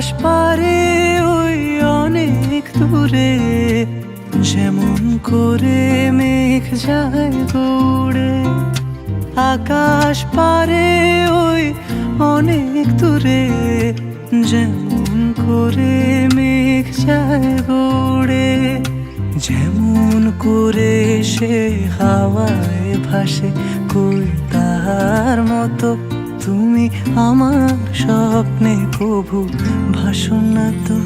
আকাশ পারে ওই অনেক দূরে, যেমন করে মেঘ যায় উড়ে। আকাশ পারে ওই অনেক দূরে, যেমন করে মেঘ যায় উড়ে। যেমন করে সে হাওয়ায় ভাসে, কই তার মতো তুমি আমার স্বপ্নে কভু ভাসো না তো।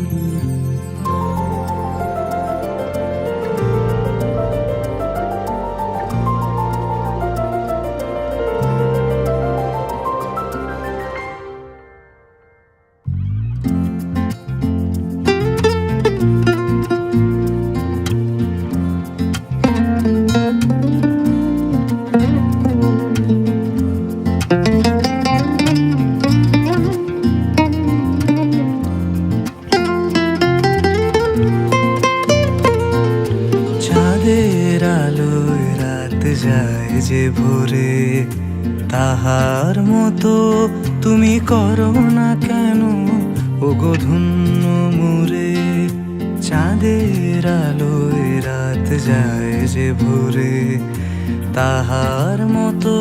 চাঁদের আলোয় রাত যায় যে ভোরে, তাহার মতো তুমি করো না কেন ওগো ধন্য মোরে। চাঁদের আলোয় রাত যায় যে ভোরে, তাহার মতো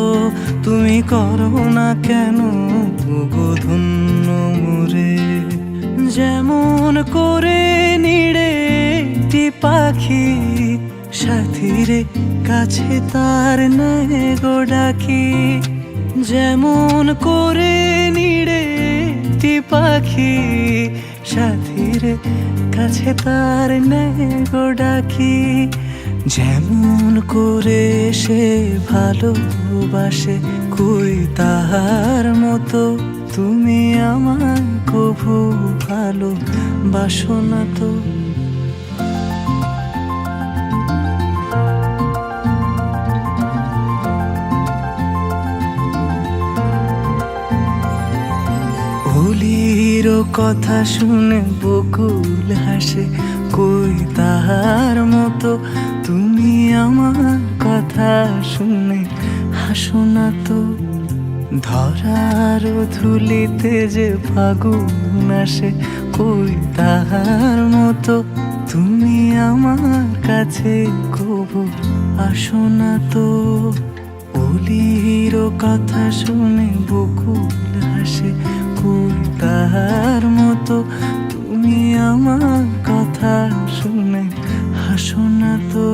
তুমি করো না কেন ওগো ধন্য মোরে। যেমন করে নিড়ে একটি পাখি, সাথীরে কাছে তার নেয় গো ডাকি। যেমন করে নিড়ে একটি পাখি, সাথীরে কাছে তার নেয় গো ডাকি। যেমন করে সে ভালোবাসে, কই তাহার মতো তুমি আমার কভু ভালোবাসো না তো। হোলির কথা শুনে বকুল হাসে, কই তাহার মতো তুমি আমার কথা শুনে হাসো না তো। ধরার ধুলিতে যে ফাগুন আসে, কই তাহার মতো তুমি আমার কাছে কভু আসো না তো। হোলির কথা শুনে বকুল হাসে, কই তাহার মতো তুমি আমার কথা শুনে হাসো না তো।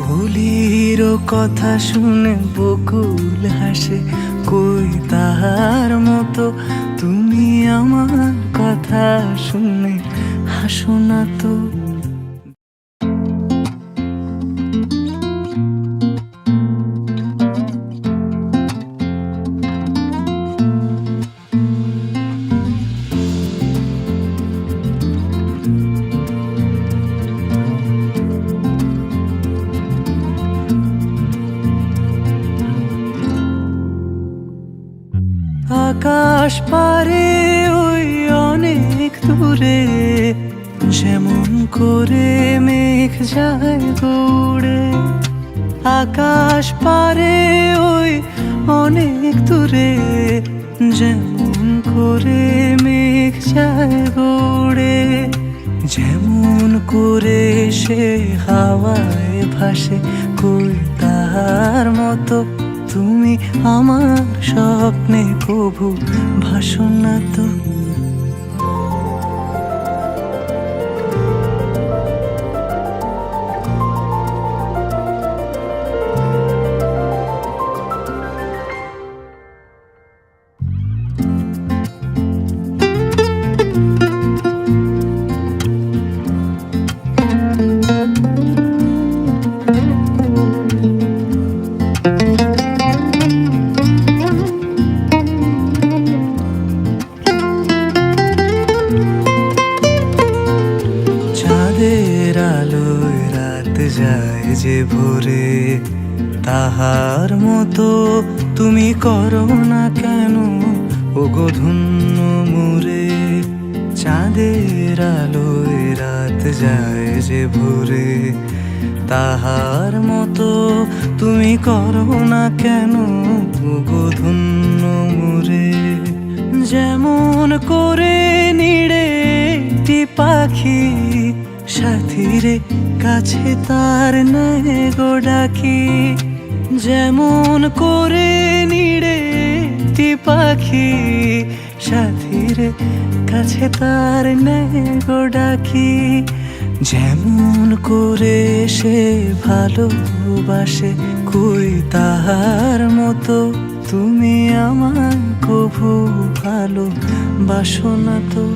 হোলির কথা শুনে বকুল হাসে, কই তাহার মতো তুমি আমার কথা শুনে হাসো না তো। আকাশ পারে ওই অনেক দূরে, যেমন করে মেঘ যায় উড়ে। আকাশ পারে ওই অনেক দূরে, যেমন করে মেঘ যায় উড়ে। যেমন করে সে হাওয়ায় ভাসে, কই তাহার মতো তুমি আমার স্বপ্নে কভু ভাসো না তো। যায় যে ভোরে, তাহার মতো তুমি করো না কেন ওগো ধন্য মোরে, চাঁদের আলোয় রাত যায় যে ভোরে, তাহার মতো তুমি করো না কেন ওগো ধন্য মোরে। যেমন করে নিড়ে একটি পাখি, সাথীরে কাছে তার নেয় গো ডাকি। যেমন করে নিড়ে একটি পাখি, সাথীরে কাছে তার নেয় গো ডাকি। যেমন করে সে ভালোবাসে, কই তাহার মতো তুমি আমায় কভু ভালোবাসো না তো।